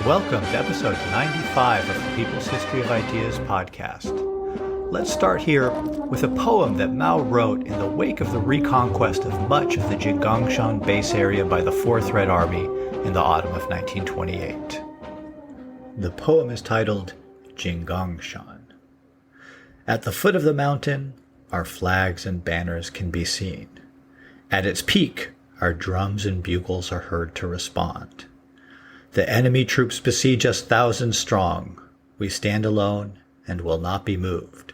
welcome to episode 95 of the People's History of Ideas podcast. Let's start here with a poem that Mao wrote in the wake of the reconquest of much of the Jinggangshan base area by the Fourth Red Army in the autumn of 1928. The poem is titled Jinggangshan. At the foot of the mountain, our flags and banners can be seen. At its peak, our drums and bugles are heard to respond. The enemy troops besiege us thousands strong. We stand alone and will not be moved.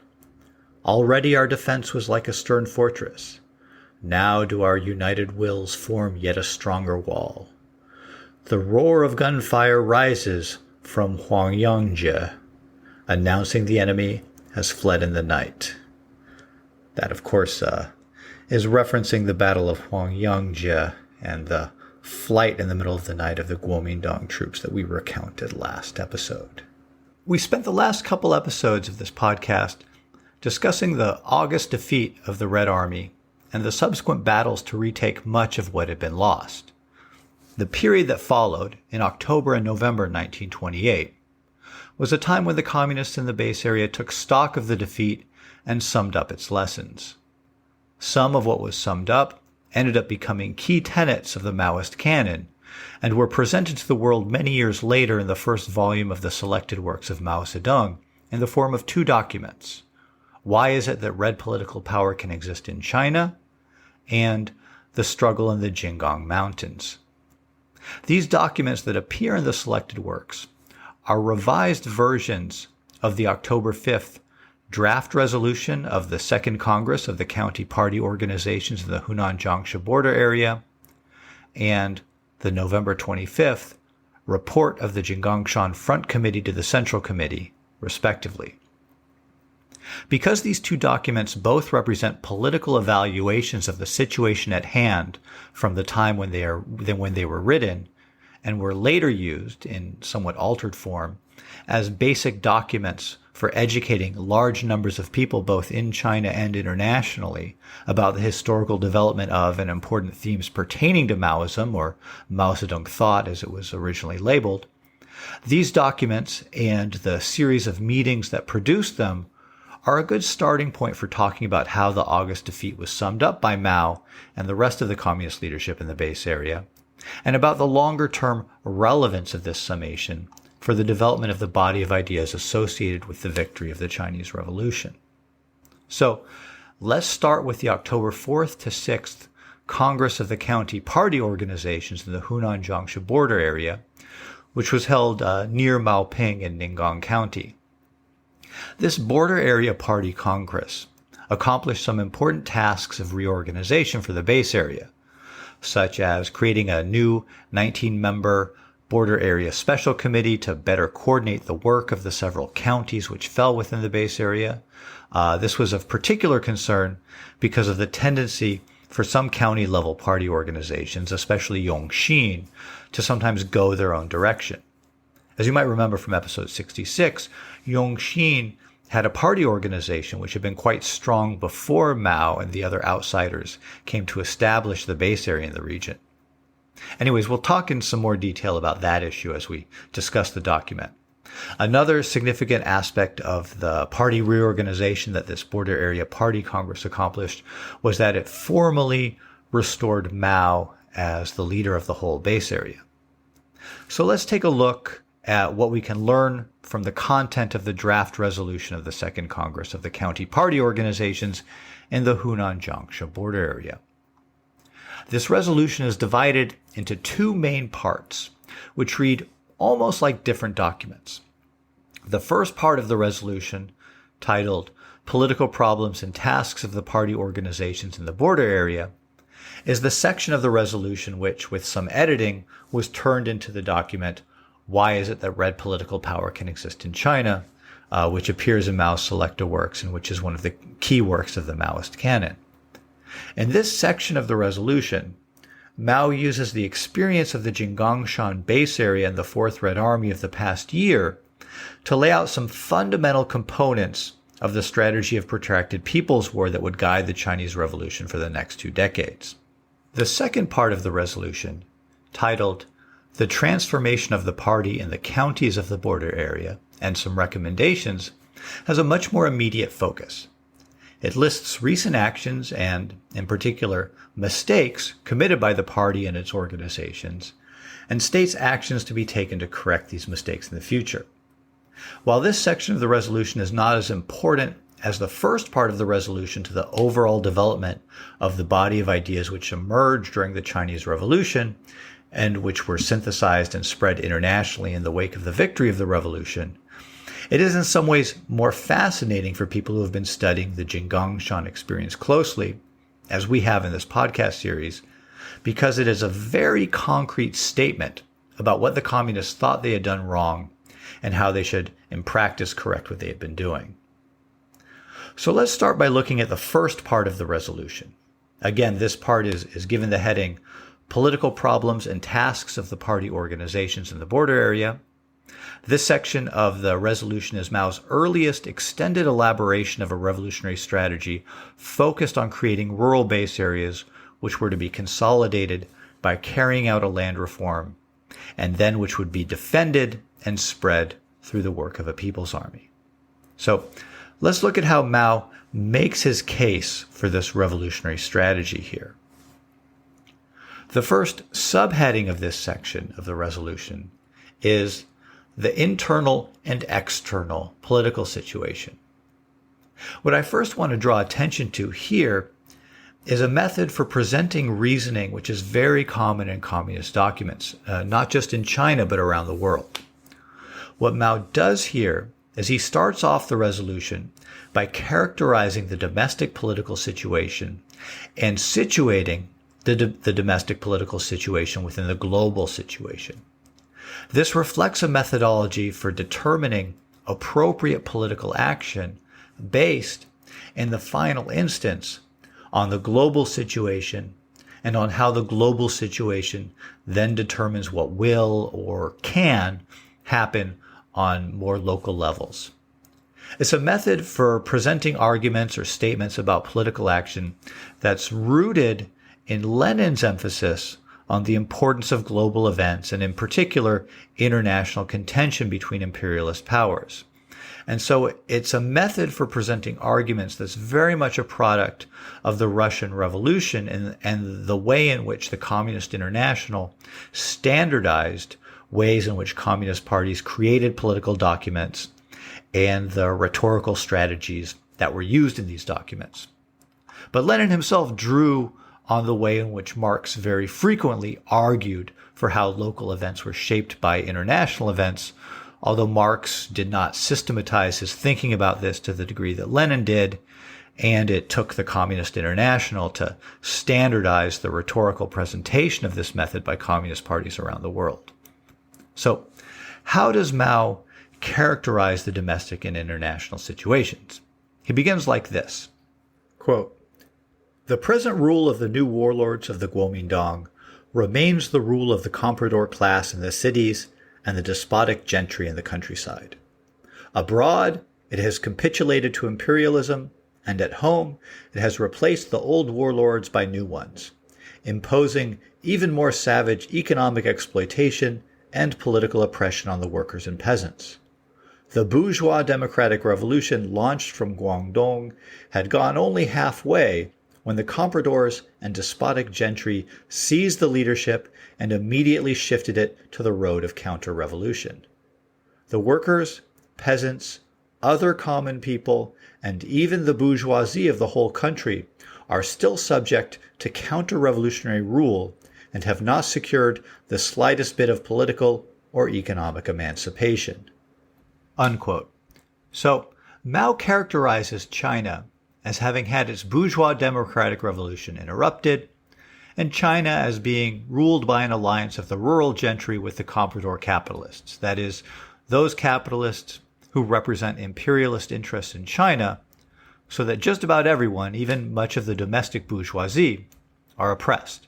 Already our defense was like a stern fortress. Now do our united wills form yet a stronger wall. The roar of gunfire rises from Xiujing, announcing the enemy has fled in the night. That, of course, is referencing the Battle of Xiujing and the flight in the middle of the night of the Kuomintang troops that we recounted last episode. We spent the last couple episodes of this podcast discussing the August defeat of the Red Army and the subsequent battles to retake much of what had been lost. The period that followed, in October and November 1928, was a time when the communists in the base area took stock of the defeat and summed up its lessons. Some of what was summed up ended up becoming key tenets of the Maoist canon and were presented to the world many years later in the first volume of the selected works of Mao Zedong in the form of two documents. Why is it that red political power can exist in China? And The Struggle in the Jinggang Mountains. These documents that appear in the selected works are revised versions of the October 5th draft resolution of the Second Congress of the County Party organizations in the Hunan Jiangsu border area and the November 25th report of the Jinggangshan Front Committee to the Central Committee, respectively. Because these two documents both represent political evaluations of the situation at hand from the time when they were written and were later used in somewhat altered form as basic documents for educating large numbers of people both in China and internationally about the historical development of and important themes pertaining to Maoism, or Mao Zedong thought as it was originally labeled, these documents and the series of meetings that produced them are a good starting point for talking about how the August defeat was summed up by Mao and the rest of the communist leadership in the base area, and about the longer-term relevance of this summation for the development of the body of ideas associated with the victory of the Chinese Revolution. So, let's start with the October 4th to 6th Congress of the County Party organizations in the Hunan Jiangsu border area, which was held near Maoping in Ninggang County. This border area party congress accomplished some important tasks of reorganization for the base area, such as creating a new 19-member border area special committee to better coordinate the work of the several counties which fell within the base area. This was of particular concern because of the tendency for some county-level party organizations, especially Xiujing, to sometimes go their own direction. As you might remember from episode 66, Xiujing had a party organization which had been quite strong before Mao and the other outsiders came to establish the base area in the region. Anyways, we'll talk in some more detail about that issue as we discuss the document. Another significant aspect of the party reorganization that this border area party congress accomplished was that it formally restored Mao as the leader of the whole base area. So let's take a look at what we can learn from the content of the draft resolution of the Second Congress of the County Party organizations in the Hunan Jiangsu border area. This resolution is divided into two main parts, which read almost like different documents. The first part of the resolution, titled Political Problems and Tasks of the Party Organizations in the Border Area, is the section of the resolution which, with some editing, was turned into the document Why is it that red political power can exist in China, which appears in Mao's selected works and which is one of the key works of the Maoist canon. In this section of the resolution, Mao uses the experience of the Jinggangshan base area and the Fourth Red Army of the past year to lay out some fundamental components of the strategy of protracted people's war that would guide the Chinese Revolution for the next 2 decades. The second part of the resolution, titled the transformation of the party in the counties of the border area, and some recommendations, has a much more immediate focus. It lists recent actions and, in particular, mistakes committed by the party and its organizations, and states actions to be taken to correct these mistakes in the future. While this section of the resolution is not as important as the first part of the resolution to the overall development of the body of ideas which emerged during the Chinese Revolution and which were synthesized and spread internationally in the wake of the victory of the revolution, it is in some ways more fascinating for people who have been studying the Jinggangshan experience closely, as we have in this podcast series, because it is a very concrete statement about what the communists thought they had done wrong and how they should, in practice, correct what they had been doing. So let's start by looking at the first part of the resolution. Again, this part is given the heading Political Problems and Tasks of the Party Organizations in the Border Area. This section of the resolution is Mao's earliest extended elaboration of a revolutionary strategy focused on creating rural base areas which were to be consolidated by carrying out a land reform, and then which would be defended and spread through the work of a people's army. So let's look at how Mao makes his case for this revolutionary strategy here. The first subheading of this section of the resolution is the internal and external political situation. What I first want to draw attention to here is a method for presenting reasoning which is very common in communist documents, not just in China, but around the world. What Mao does here is he starts off the resolution by characterizing the domestic political situation and situating the domestic political situation within the global situation. This reflects a methodology for determining appropriate political action based, in the final instance, on the global situation and on how the global situation then determines what will or can happen on more local levels. It's a method for presenting arguments or statements about political action that's rooted in Lenin's emphasis on the importance of global events and, in particular, international contention between imperialist powers. And so it's a method for presenting arguments that's very much a product of the Russian Revolution and the way in which the Communist International standardized ways in which communist parties created political documents and the rhetorical strategies that were used in these documents. But Lenin himself drew on the way in which Marx very frequently argued for how local events were shaped by international events, although Marx did not systematize his thinking about this to the degree that Lenin did, and it took the Communist International to standardize the rhetorical presentation of this method by communist parties around the world. So, how does Mao characterize the domestic and international situations? He begins like this, quote, "The present rule of the new warlords of the Kuomintang remains the rule of the comprador class in the cities and the despotic gentry in the countryside. Abroad, it has capitulated to imperialism, and at home, it has replaced the old warlords by new ones, imposing even more savage economic exploitation and political oppression on the workers and peasants. The bourgeois democratic revolution launched from Guangdong had gone only halfway when the compradors and despotic gentry seized the leadership and immediately shifted it to the road of counter-revolution. The workers, peasants, other common people, and even the bourgeoisie of the whole country are still subject to counter-revolutionary rule and have not secured the slightest bit of political or economic emancipation." Unquote. So, Mao characterizes China as having had its bourgeois democratic revolution interrupted, and China as being ruled by an alliance of the rural gentry with the comprador capitalists, that is, those capitalists who represent imperialist interests in China, so that just about everyone, even much of the domestic bourgeoisie, are oppressed.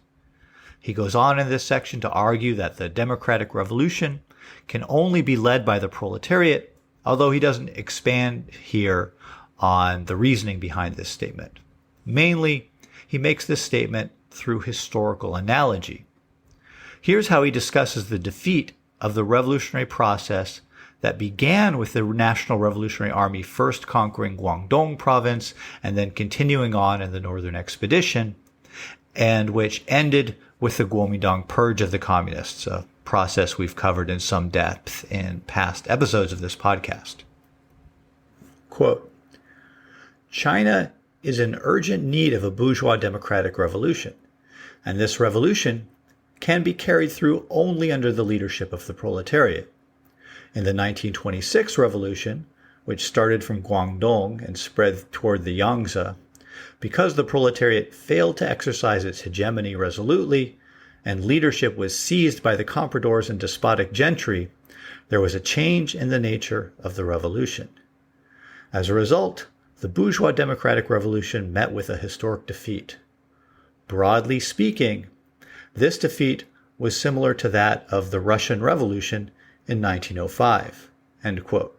He goes on in this section to argue that the democratic revolution can only be led by the proletariat, although he doesn't expand here on the reasoning behind this statement. Mainly, he makes this statement through historical analogy. Here's how he discusses the defeat of the revolutionary process that began with the National Revolutionary Army first conquering Guangdong province and then continuing on in the Northern Expedition, and which ended with the Kuomintang purge of the communists, a process we've covered in some depth in past episodes of this podcast. Quote, China is in urgent need of a bourgeois democratic revolution, and this revolution can be carried through only under the leadership of the proletariat. In the 1926 revolution, which started from Guangdong and spread toward the Yangtze, because the proletariat failed to exercise its hegemony resolutely and leadership was seized by the compradors and despotic gentry, there was a change in the nature of the revolution. As a result, the bourgeois democratic revolution met with a historic defeat. Broadly speaking, this defeat was similar to that of the Russian Revolution in 1905. End quote.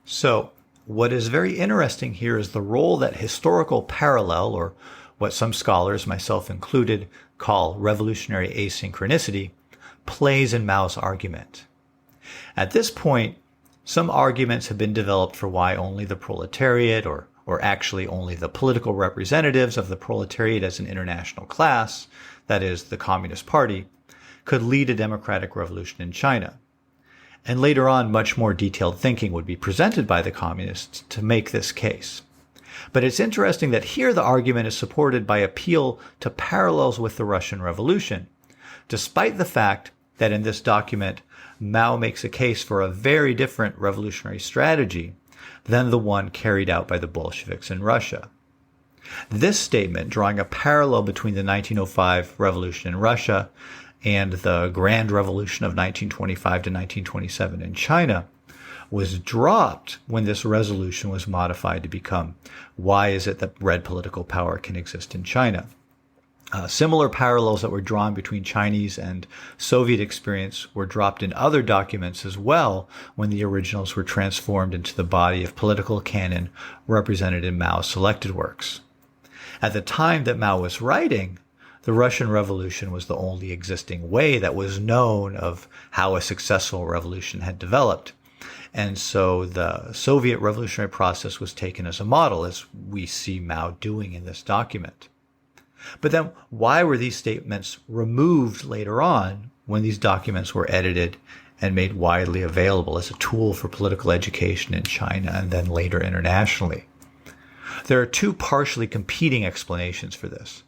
So, what is very interesting here is the role that historical parallel, or what some scholars, myself included, call revolutionary asynchronicity, plays in Mao's argument. At this point, some arguments have been developed for why only the proletariat, or actually only the political representatives of the proletariat as an international class, that is, the Communist Party, could lead a democratic revolution in China. And later on, much more detailed thinking would be presented by the communists to make this case. But it's interesting that here the argument is supported by appeal to parallels with the Russian Revolution, despite the fact that in this document, Mao makes a case for a very different revolutionary strategy than the one carried out by the Bolsheviks in Russia. This statement, drawing a parallel between the 1905 revolution in Russia and the Grand Revolution of 1925 to 1927 in China, was dropped when this resolution was modified to become, why is it that red political power can exist in China? Similar parallels that were drawn between Chinese and Soviet experience were dropped in other documents as well when the originals were transformed into the body of political canon represented in Mao's selected works. At the time that Mao was writing, the Russian Revolution was the only existing way that was known of how a successful revolution had developed. And so the Soviet revolutionary process was taken as a model, as we see Mao doing in this document. But then why were these statements removed later on when these documents were edited and made widely available as a tool for political education in China and then later internationally? There are two partially competing explanations for this.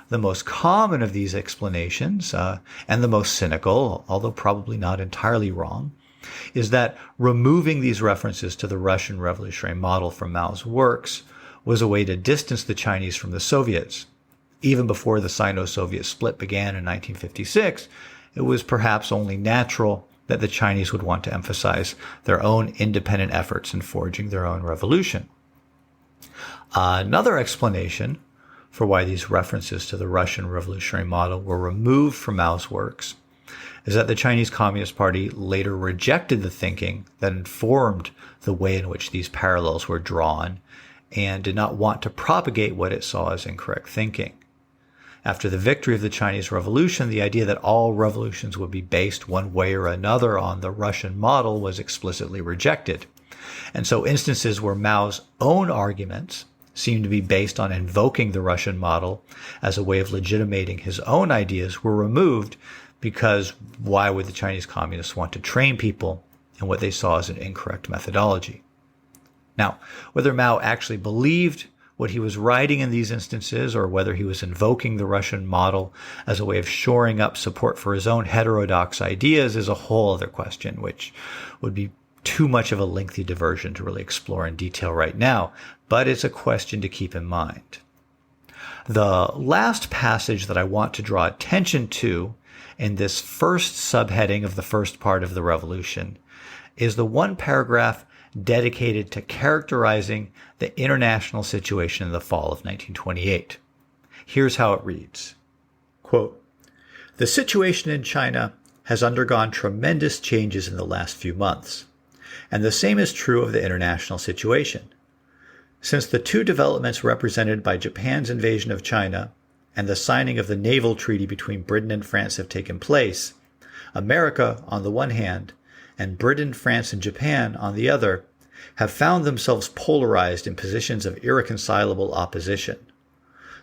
The most common of these explanations, and the most cynical, although probably not entirely wrong, is that removing these references to the Russian revolutionary model from Mao's works was a way to distance the Chinese from the Soviets. Even before the Sino-Soviet split began in 1956, it was perhaps only natural that the Chinese would want to emphasize their own independent efforts in forging their own revolution. Another explanation for why these references to the Russian revolutionary model were removed from Mao's works is that the Chinese Communist Party later rejected the thinking that informed the way in which these parallels were drawn and did not want to propagate what it saw as incorrect thinking. After the victory of the Chinese Revolution, the idea that all revolutions would be based one way or another on the Russian model was explicitly rejected. And so instances where Mao's own arguments seemed to be based on invoking the Russian model as a way of legitimating his own ideas were removed, because why would the Chinese communists want to train people in what they saw as an incorrect methodology? Now, whether Mao actually believed what he was writing in these instances, or whether he was invoking the Russian model as a way of shoring up support for his own heterodox ideas, is a whole other question, which would be too much of a lengthy diversion to really explore in detail right now, but it's a question to keep in mind. The last passage that I want to draw attention to in this first subheading of the first part of the revolution is the one paragraph dedicated to characterizing the international situation in the fall of 1928. Here's how it reads. Quote, "The situation in China has undergone tremendous changes in the last few months, and the same is true of the international situation. Since the two developments represented by Japan's invasion of China and the signing of the naval treaty between Britain and France have taken place, America, on the one hand, and Britain, France, and Japan, on the other, have found themselves polarized in positions of irreconcilable opposition.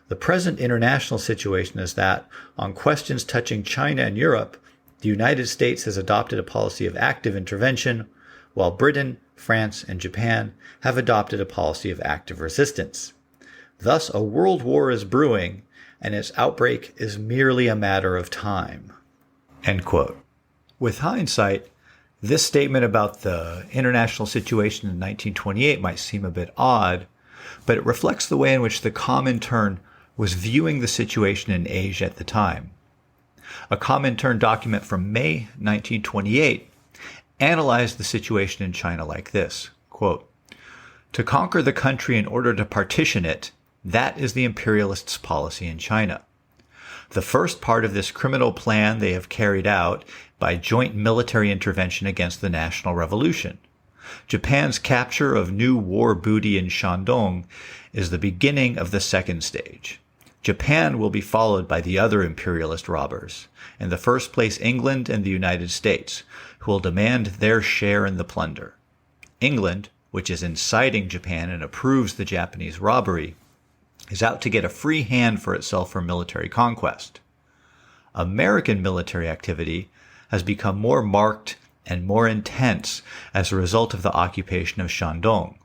The present international situation is that, on questions touching China and Europe, the United States has adopted a policy of active intervention, while Britain, France, and Japan have adopted a policy of active resistance. Thus, a world war is brewing, and its outbreak is merely a matter of time. End quote. With hindsight, this statement about the international situation in 1928 might seem a bit odd, but it reflects the way in which the Comintern was viewing the situation in Asia at the time. A Comintern document from May 1928 analyzed the situation in China like this, quote, "To conquer the country in order to partition it, that is the imperialists' policy in China. The first part of this criminal plan they have carried out by joint military intervention against the national revolution. Japan's capture of new war booty in Shandong is the beginning of the second stage. Japan will be followed by the other imperialist robbers, in the first place England and the United States, who will demand their share in the plunder. England, which is inciting Japan and approves the Japanese robbery, is out to get a free hand for itself for military conquest. American military activity has become more marked and more intense as a result of the occupation of Shandong.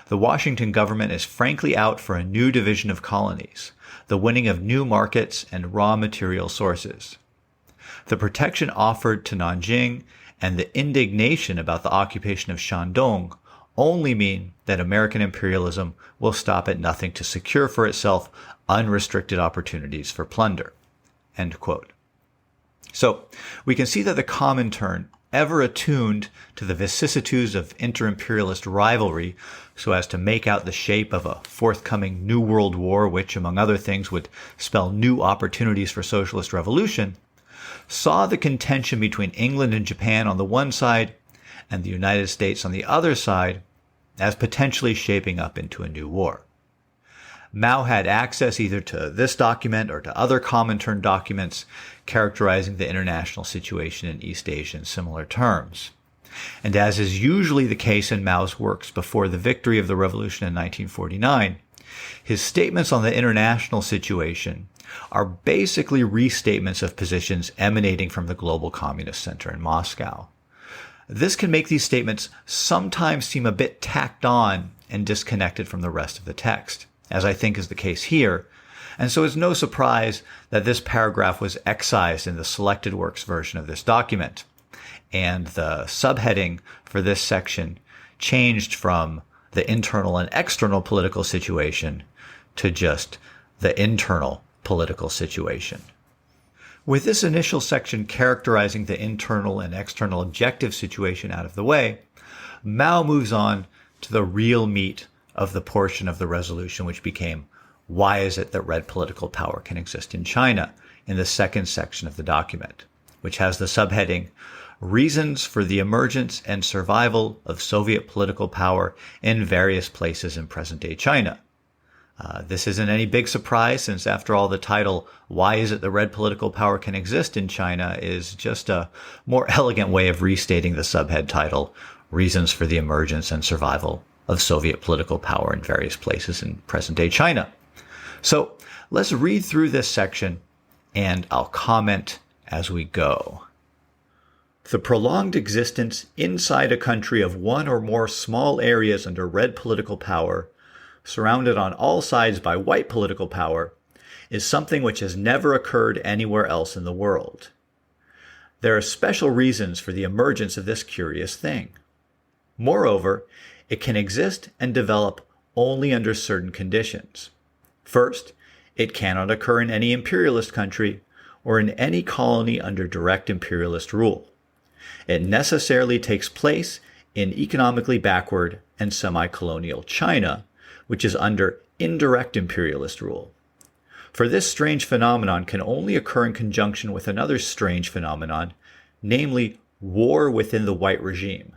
The Washington government is frankly out for a new division of colonies, the winning of new markets and raw material sources. The protection offered to Nanjing and the indignation about the occupation of Shandong only mean that American imperialism will stop at nothing to secure for itself unrestricted opportunities for plunder." End quote. So we can see that the Comintern, ever attuned to the vicissitudes of inter-imperialist rivalry so as to make out the shape of a forthcoming new world war, which, among other things, would spell new opportunities for socialist revolution, saw the contention between England and Japan on the one side and the United States on the other side as potentially shaping up into a new war. Mao had access either to this document or to other Comintern documents characterizing the international situation in East Asia in similar terms. And as is usually the case in Mao's works before the victory of the revolution in 1949, his statements on the international situation are basically restatements of positions emanating from the global communist center in Moscow. This can make these statements sometimes seem a bit tacked on and disconnected from the rest of the text, as I think is the case here, and so it's no surprise that this paragraph was excised in the selected works version of this document, and the subheading for this section changed from the internal and external political situation to just the internal political situation. With this initial section characterizing the internal and external objective situation out of the way, Mao moves on to the real meat of the portion of the resolution which became "Why is it that red political power can exist in China?" in the second section of the document, which has the subheading "Reasons for the emergence and survival of Soviet political power in various places in present-day China." This isn't any big surprise, since after all, the title, "Why is it that red political power can exist in China?" is just a more elegant way of restating the subhead title, "Reasons for the emergence and survival of Soviet political power in various places in present-day China." So let's read through this section, and I'll comment as we go. The prolonged existence inside a country of one or more small areas under red political power, surrounded on all sides by white political power, is something which has never occurred anywhere else in the world. There are special reasons for the emergence of this curious thing. Moreover, it can exist and develop only under certain conditions. First, it cannot occur in any imperialist country or in any colony under direct imperialist rule. It necessarily takes place in economically backward and semi-colonial China, which is under indirect imperialist rule. For this strange phenomenon can only occur in conjunction with another strange phenomenon, namely war within the white regime.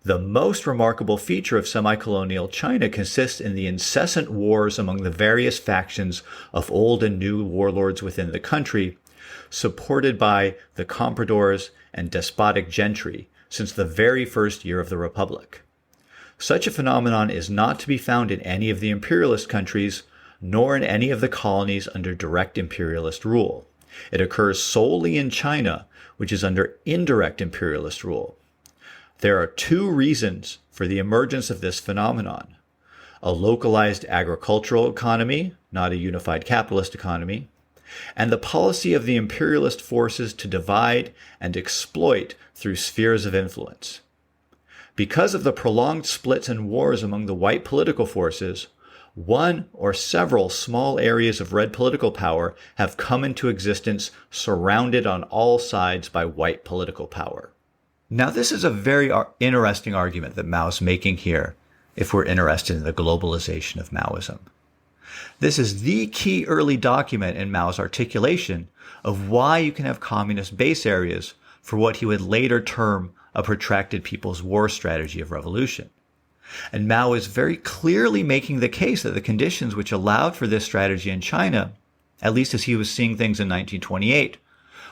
The most remarkable feature of semi-colonial China consists in the incessant wars among the various factions of old and new warlords within the country, supported by the compradors and despotic gentry since the very first year of the Republic. Such a phenomenon is not to be found in any of the imperialist countries, nor in any of the colonies under direct imperialist rule. It occurs solely in China, which is under indirect imperialist rule. There are two reasons for the emergence of this phenomenon: a localized agricultural economy, not a unified capitalist economy, and the policy of the imperialist forces to divide and exploit through spheres of influence. Because of the prolonged splits and wars among the white political forces, one or several small areas of red political power have come into existence, surrounded on all sides by white political power. Now, this is a very interesting argument that Mao's making here, if we're interested in the globalization of Maoism. This is the key early document in Mao's articulation of why you can have communist base areas for what he would later term a protracted people's war strategy of revolution. And Mao is very clearly making the case that the conditions which allowed for this strategy in China, at least as he was seeing things in 1928,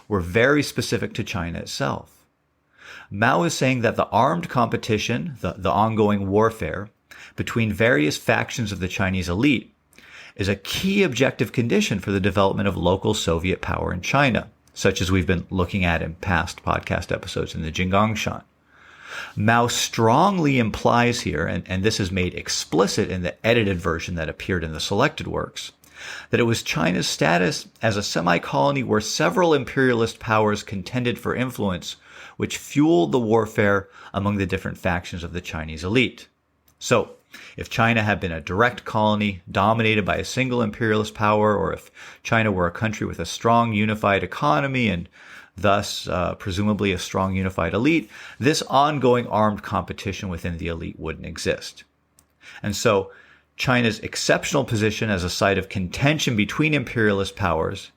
were very specific to China itself. Mao is saying that the armed competition, the ongoing warfare between various factions of the Chinese elite, is a key objective condition for the development of local Soviet power in China, such as we've been looking at in past podcast episodes in the Jinggangshan. Mao strongly implies here, and this is made explicit in the edited version that appeared in the selected works, that it was China's status as a semi-colony where several imperialist powers contended for influence which fueled the warfare among the different factions of the Chinese elite. So, if China had been a direct colony dominated by a single imperialist power, or if China were a country with a strong unified economy and thus presumably a strong unified elite, this ongoing armed competition within the elite wouldn't exist. And so China's exceptional position as a site of contention between imperialist powers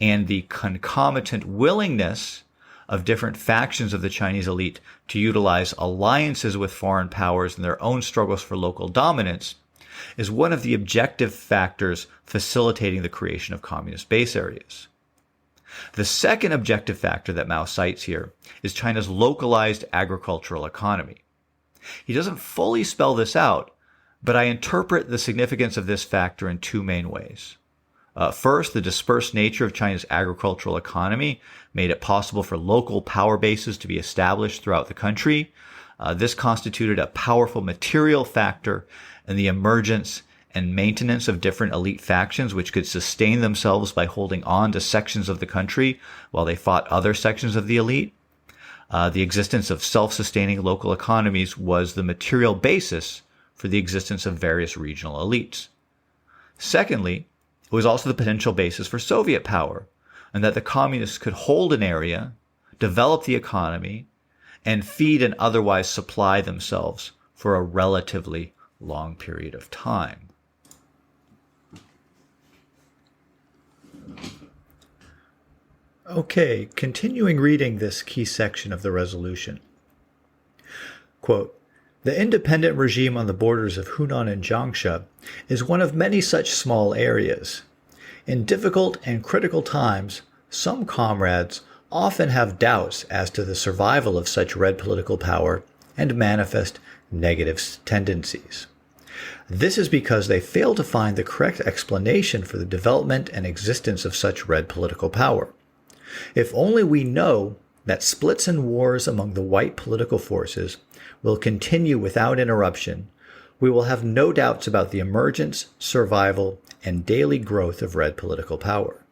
and the concomitant willingness of different factions of the Chinese elite to utilize alliances with foreign powers in their own struggles for local dominance is one of the objective factors facilitating the creation of communist base areas. The second objective factor that Mao cites here is China's localized agricultural economy. He doesn't fully spell this out, but I interpret the significance of this factor in two main ways. First, the dispersed nature of China's agricultural economy made it possible for local power bases to be established throughout the country. This constituted a powerful material factor in the emergence and maintenance of different elite factions which could sustain themselves by holding on to sections of the country while they fought other sections of the elite. The existence of self-sustaining local economies was the material basis for the existence of various regional elites. Secondly, it was also the potential basis for Soviet power, and that the communists could hold an area, develop the economy, and feed and otherwise supply themselves for a relatively long period of time. Okay, continuing reading this key section of the resolution. Quote, "The independent regime on the borders of Hunan and Jiangsu is one of many such small areas. In difficult and critical times, some comrades often have doubts as to the survival of such red political power and manifest negative tendencies. This is because they fail to find the correct explanation for the development and existence of such red political power. If only we know that splits and wars among the white political forces will continue without interruption, we will have no doubts about the emergence, survival, and daily growth of red political power.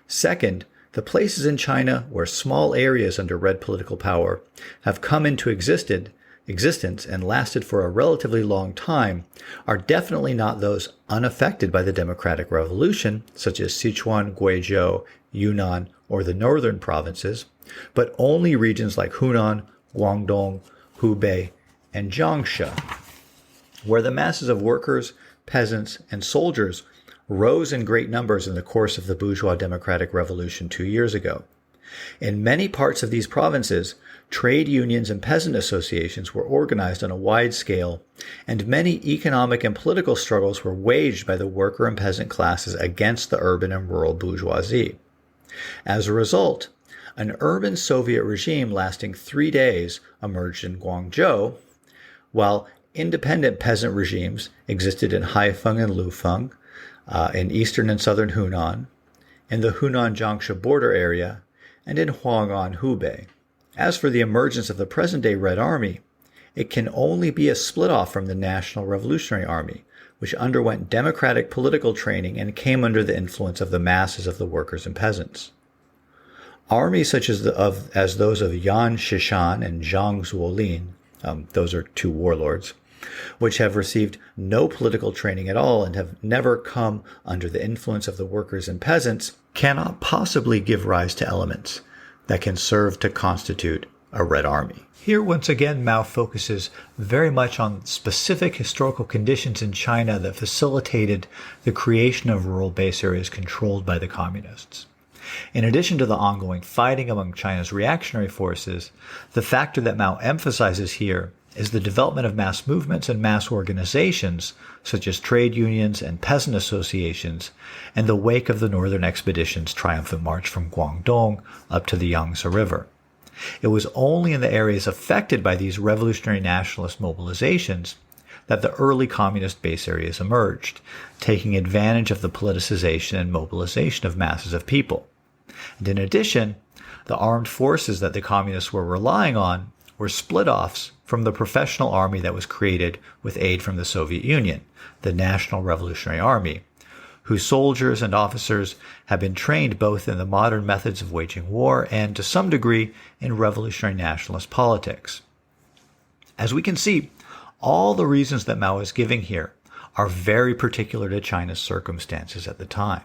Second, the places in China where small areas under red political power have come into existence and lasted for a relatively long time are definitely not those unaffected by the democratic revolution, such as Sichuan, Guizhou, Yunnan, or the northern provinces, but only regions like Hunan, Guangdong, Hubei, and Jiangsu, where the masses of workers, peasants, and soldiers rose in great numbers in the course of the bourgeois democratic revolution 2 years ago. In many parts of these provinces, trade unions and peasant associations were organized on a wide scale, and many economic and political struggles were waged by the worker and peasant classes against the urban and rural bourgeoisie. As a result, an urban Soviet regime lasting 3 days emerged in Guangzhou, while independent peasant regimes existed in Haifeng and Lufeng, in eastern and southern Hunan, in the Hunan-Jiangsu border area, and in Huang'an, Hubei. As for the emergence of the present-day Red Army, it can only be a split-off from the National Revolutionary Army, which underwent democratic political training and came under the influence of the masses of the workers and peasants. Armies such as those of Yan Xishan and Zhang Zuolin, those are two warlords, which have received no political training at all and have never come under the influence of the workers and peasants, cannot possibly give rise to elements that can serve to constitute a Red Army. Here, once again, Mao focuses very much on specific historical conditions in China that facilitated the creation of rural base areas controlled by the communists. In addition to the ongoing fighting among China's reactionary forces, the factor that Mao emphasizes here is the development of mass movements and mass organizations, such as trade unions and peasant associations, in the wake of the Northern Expedition's triumphant march from Guangdong up to the Yangtze River. It was only in the areas affected by these revolutionary nationalist mobilizations that the early communist base areas emerged, taking advantage of the politicization and mobilization of masses of people. And in addition, the armed forces that the communists were relying on were split-offs from the professional army that was created with aid from the Soviet Union, the National Revolutionary Army, whose soldiers and officers have been trained both in the modern methods of waging war and, to some degree, in revolutionary nationalist politics. As we can see, all the reasons that Mao is giving here are very particular to China's circumstances at the time.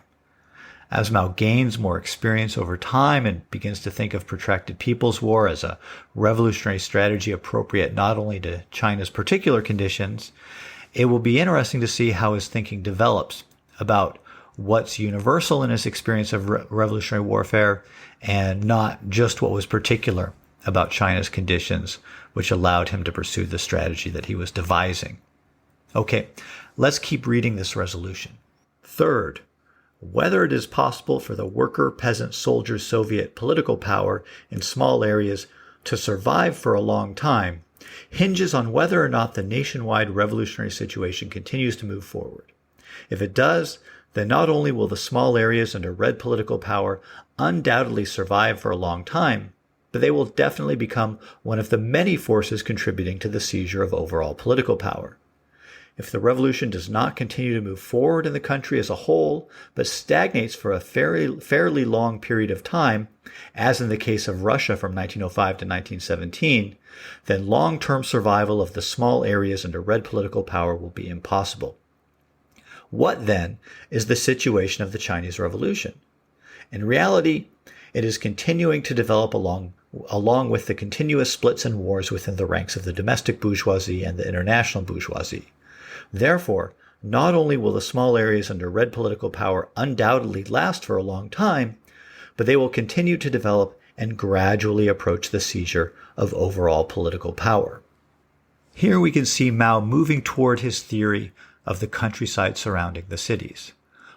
As Mao gains more experience over time and begins to think of protracted People's War as a revolutionary strategy appropriate not only to China's particular conditions, it will be interesting to see how his thinking develops about what's universal in his experience of revolutionary warfare and not just what was particular about China's conditions, which allowed him to pursue the strategy that he was devising. Okay, let's keep reading this resolution. Third, whether it is possible for the worker-peasant-soldier Soviet political power in small areas to survive for a long time hinges on whether or not the nationwide revolutionary situation continues to move forward. If it does, then not only will the small areas under red political power undoubtedly survive for a long time, but they will definitely become one of the many forces contributing to the seizure of overall political power. If the revolution does not continue to move forward in the country as a whole, but stagnates for a fairly long period of time, as in the case of Russia from 1905 to 1917, then long-term survival of the small areas under red political power will be impossible. What, then, is the situation of the Chinese Revolution? In reality, it is continuing to develop along with the continuous splits and wars within the ranks of the domestic bourgeoisie and the international bourgeoisie. Therefore, not only will the small areas under red political power undoubtedly last for a long time, but they will continue to develop and gradually approach the seizure of overall political power. Here we can see Mao moving toward his theory of the countryside surrounding the cities.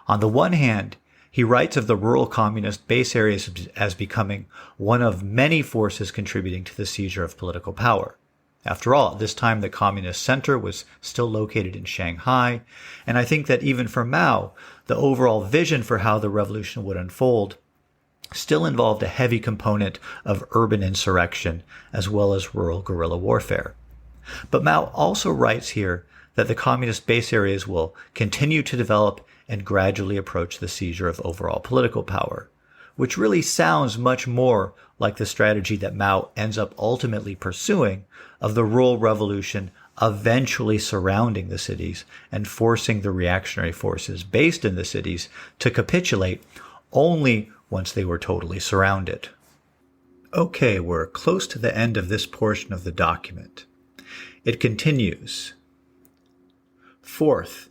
On the one hand, he writes of the rural communist base areas as becoming one of many forces contributing to the seizure of political power. After all, at this time the communist center was still located in Shanghai, and I think that even for Mao, the overall vision for how the revolution would unfold still involved a heavy component of urban insurrection as well as rural guerrilla warfare. But Mao also writes here that the communist base areas will continue to develop and gradually approach the seizure of overall political power, which really sounds much more like the strategy that Mao ends up ultimately pursuing of the rural revolution eventually surrounding the cities and forcing the reactionary forces based in the cities to capitulate only once they were totally surrounded. Okay, we're close to the end of this portion of the document. It continues. Fourth,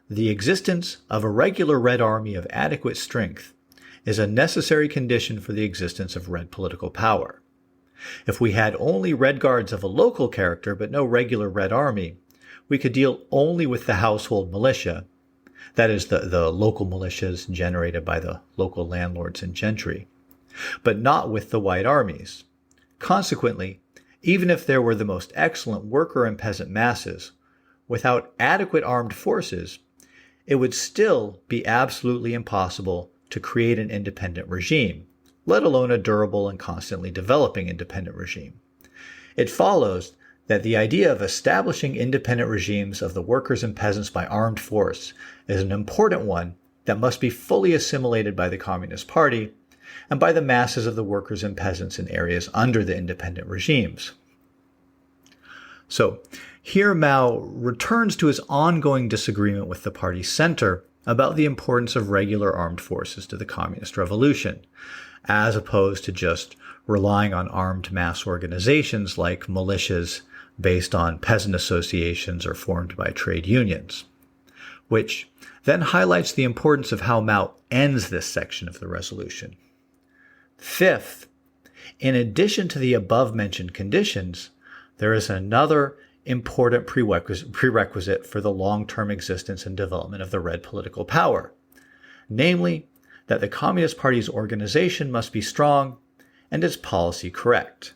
the existence of a regular Red Army of adequate strength is a necessary condition for the existence of red political power. If we had only red guards of a local character but no regular red army, we could deal only with the household militia, that is, the local militias generated by the local landlords and gentry, but not with the white armies. Consequently, even if there were the most excellent worker and peasant masses, without adequate armed forces, it would still be absolutely impossible to create an independent regime, let alone a durable and constantly developing independent regime. It follows that the idea of establishing independent regimes of the workers and peasants by armed force is an important one that must be fully assimilated by the Communist Party and by the masses of the workers and peasants in areas under the independent regimes. So, here Mao returns to his ongoing disagreement with the party center about the importance of regular armed forces to the communist revolution, as opposed to just relying on armed mass organizations like militias based on peasant associations or formed by trade unions, which then highlights the importance of how Mao ends this section of the resolution. Fifth, in addition to the above-mentioned conditions, there is another important prerequisite for the long-term existence and development of the red political power, namely that the Communist Party's organization must be strong and its policy correct.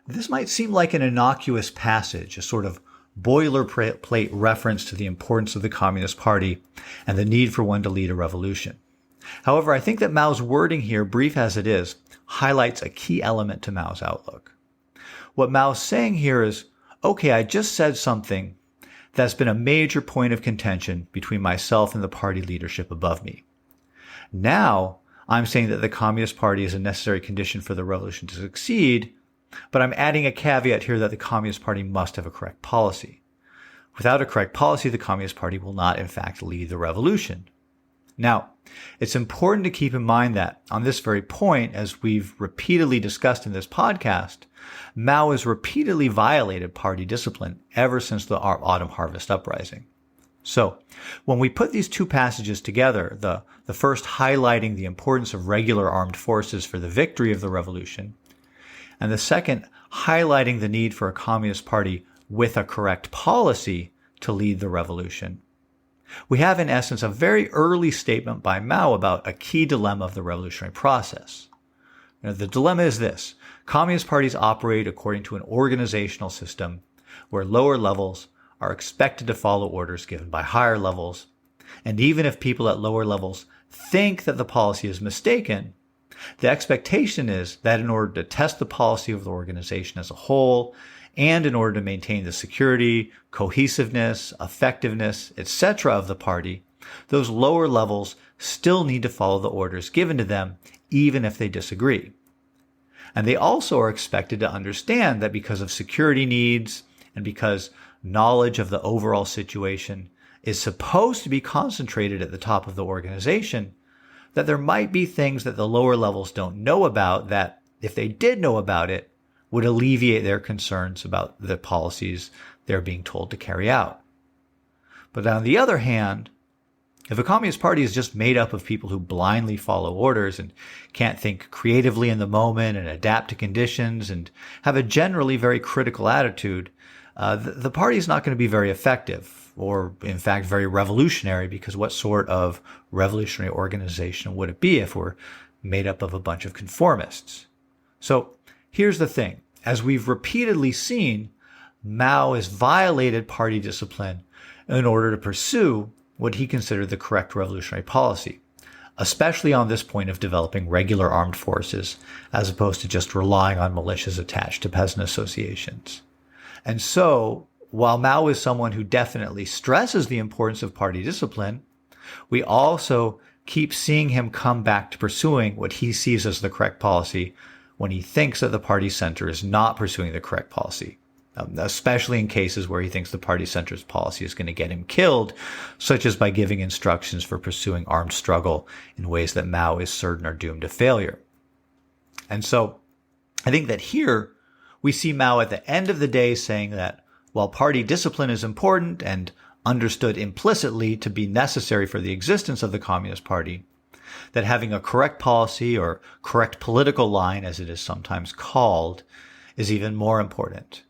This might seem like an innocuous passage, a sort of boilerplate reference to the importance of the Communist Party and the need for one to lead a revolution. However, I think that Mao's wording here, brief as it is, highlights a key element to Mao's outlook. What Mao's saying here is, okay, I just said something that's been a major point of contention between myself and the party leadership above me. Now, I'm saying that the Communist Party is a necessary condition for the revolution to succeed, but I'm adding a caveat here that the Communist Party must have a correct policy. Without a correct policy, the Communist Party will not, in fact, lead the revolution. Now, it's important to keep in mind that on this very point, as we've repeatedly discussed in this podcast, Mao has repeatedly violated party discipline ever since the Autumn Harvest Uprising. So, when we put these two passages together, the first highlighting the importance of regular armed forces for the victory of the revolution, and the second highlighting the need for a Communist Party with a correct policy to lead the revolution, we have in essence a very early statement by Mao about a key dilemma of the revolutionary process. The dilemma is this: Communist parties operate according to an organizational system where lower levels are expected to follow orders given by higher levels, and even if people at lower levels think that the policy is mistaken, the expectation is that in order to test the policy of the organization as a whole, and in order to maintain the security, cohesiveness, effectiveness, etc. of the party, those lower levels still need to follow the orders given to them, even if they disagree. And they also are expected to understand that because of security needs and because knowledge of the overall situation is supposed to be concentrated at the top of the organization, that there might be things that the lower levels don't know about that, if they did know about it, would alleviate their concerns about the policies they're being told to carry out. But on the other hand, if a Communist Party is just made up of people who blindly follow orders and can't think creatively in the moment and adapt to conditions and have a generally very critical attitude, the party is not going to be very effective or, in fact, very revolutionary, because what sort of revolutionary organization would it be if we're made up of a bunch of conformists? So here's the thing. As we've repeatedly seen, Mao has violated party discipline in order to pursue what he considered the correct revolutionary policy, especially on this point of developing regular armed forces, as opposed to just relying on militias attached to peasant associations. And so, while Mao is someone who definitely stresses the importance of party discipline, we also keep seeing him come back to pursuing what he sees as the correct policy when he thinks that the party center is not pursuing the correct policy, especially in cases where he thinks the party center's policy is going to get him killed, such as by giving instructions for pursuing armed struggle in ways that Mao is certain are doomed to failure. And so I think that here we see Mao at the end of the day saying that while party discipline is important and understood implicitly to be necessary for the existence of the Communist Party, that having a correct policy or correct political line, as it is sometimes called, is even more important.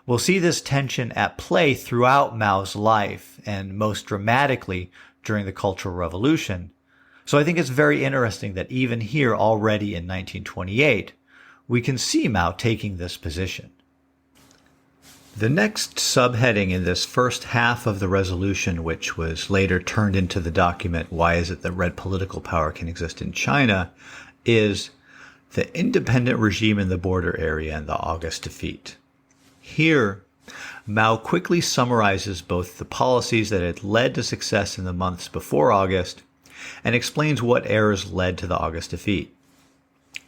We'll see this tension at play throughout Mao's life and most dramatically during the Cultural Revolution. So I think it's very interesting that even here already in 1928, we can see Mao taking this position. The next subheading in this first half of the resolution, which was later turned into the document, Why is it that red political power can exist in China, is the independent regime in the border area and the August defeat. Here, Mao quickly summarizes both the policies that had led to success in the months before August and explains what errors led to the August defeat.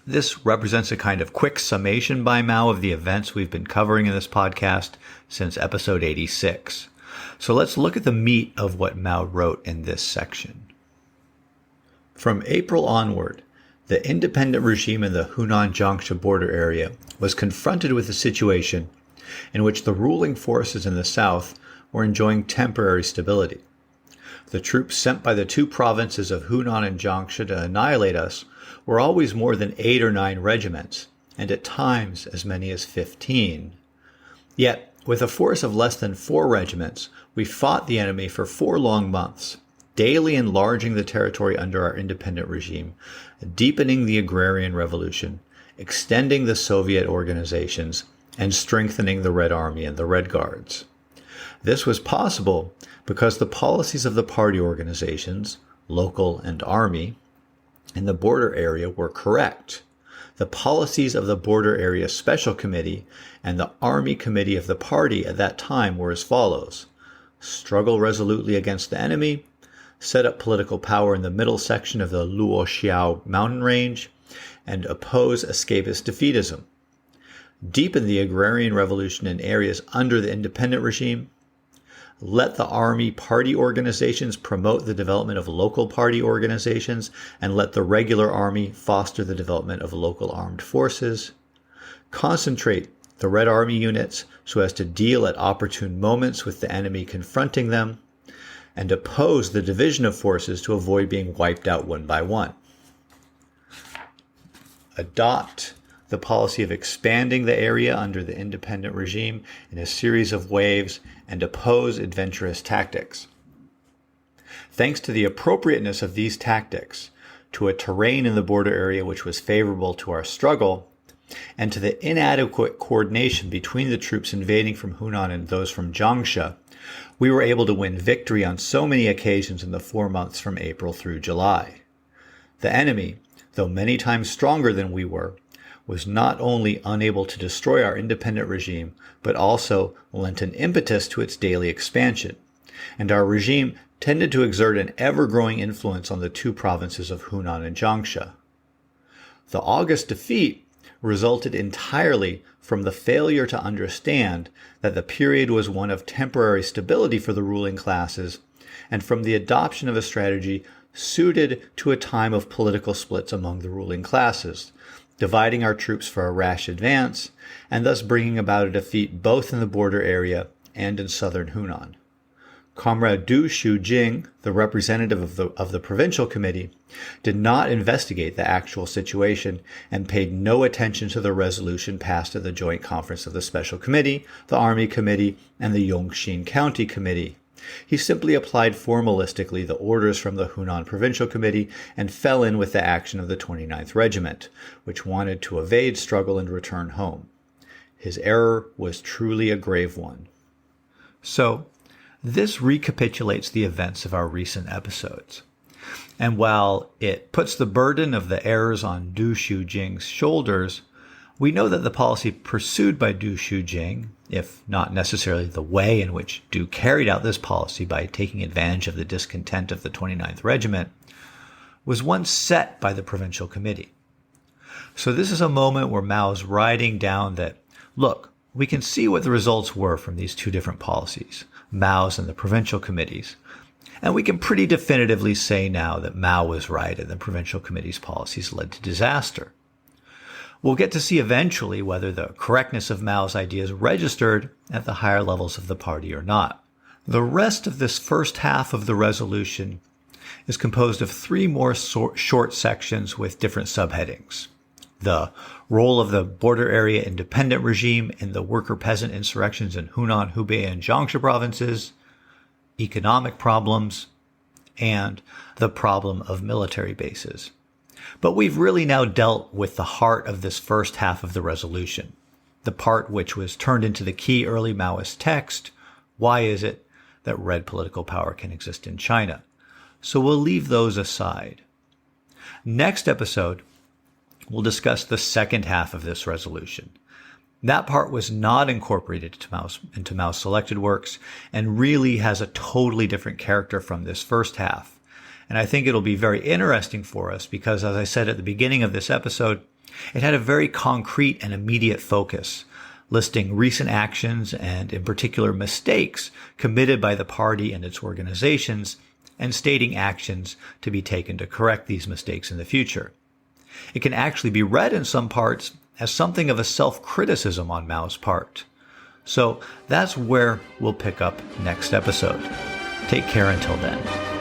This represents a kind of quick summation by Mao of the events we've been covering in this podcast since episode 86. So let's look at the meat of what Mao wrote in this section. From April onward, the independent regime in the Hunan-Jiangsu border area was confronted with a situation in which the ruling forces in the south were enjoying temporary stability. The troops sent by the two provinces of Hunan and Jiangsu to annihilate us were always more than 8 or 9 regiments, and at times as many as 15. Yet, with a force of less than 4 regiments, we fought the enemy for 4 long months, daily enlarging the territory under our independent regime, deepening the agrarian revolution, extending the Soviet organizations, and strengthening the Red Army and the Red Guards. This was possible because the policies of the party organizations, local and army, in the border area were correct. The policies of the Border Area Special Committee and the Army Committee of the party at that time were as follows: struggle resolutely against the enemy, set up political power in the middle section of the Luoxiao mountain range, and oppose escapist defeatism. Deepen the agrarian revolution in areas under the independent regime. Let the army party organizations promote the development of local party organizations, and let the regular army foster the development of local armed forces. Concentrate the Red Army units so as to deal at opportune moments with the enemy confronting them, and oppose the division of forces to avoid being wiped out one by one. Adopt the policy of expanding the area under the independent regime in a series of waves and oppose adventurous tactics. Thanks to the appropriateness of these tactics, to a terrain in the border area which was favorable to our struggle, and to the inadequate coordination between the troops invading from Hunan and those from Jiangsu, we were able to win victory on so many occasions in the 4 months from April through July. The enemy, though many times stronger than we were, was not only unable to destroy our independent regime, but also lent an impetus to its daily expansion, and our regime tended to exert an ever-growing influence on the two provinces of Hunan and Jiangsu. The August defeat resulted entirely from the failure to understand that the period was one of temporary stability for the ruling classes, and from the adoption of a strategy suited to a time of political splits among the ruling classes, dividing our troops for a rash advance, and thus bringing about a defeat both in the border area and in southern Hunan. Comrade Du Xiujing, the representative of the Provincial Committee, did not investigate the actual situation and paid no attention to the resolution passed at the Joint Conference of the Special Committee, the Army Committee, and the Yongxin County Committee. He simply applied formalistically the orders from the Hunan Provincial Committee and fell in with the action of the 29th Regiment, which wanted to evade struggle and return home. His error was truly a grave one. So, this recapitulates the events of our recent episodes. And while it puts the burden of the errors on Du Xiujing's shoulders, we know that the policy pursued by Du Xiujing, if not necessarily the way in which Du carried out this policy by taking advantage of the discontent of the 29th Regiment, was one set by the Provincial Committee. So this is a moment where Mao's writing down that, look, we can see what the results were from these two different policies, Mao's and the Provincial Committee's, and we can pretty definitively say now that Mao was right and the Provincial Committee's policies led to disaster. We'll get to see eventually whether the correctness of Mao's ideas registered at the higher levels of the party or not. The rest of this first half of the resolution is composed of three more short sections with different subheadings. The role of the border area independent regime in the worker-peasant insurrections in Hunan, Hubei, and Jiangsu provinces, economic problems, and the problem of military bases. But we've really now dealt with the heart of this first half of the resolution, the part which was turned into the key early Maoist text, why is it that red political power can exist in China? So we'll leave those aside. Next episode, we'll discuss the second half of this resolution. That part was not incorporated into Mao's selected works and really has a totally different character from this first half. And I think it'll be very interesting for us because, as I said at the beginning of this episode, it had a very concrete and immediate focus, listing recent actions and, in particular, mistakes committed by the party and its organizations, and stating actions to be taken to correct these mistakes in the future. It can actually be read in some parts as something of a self-criticism on Mao's part. So that's where we'll pick up next episode. Take care until then.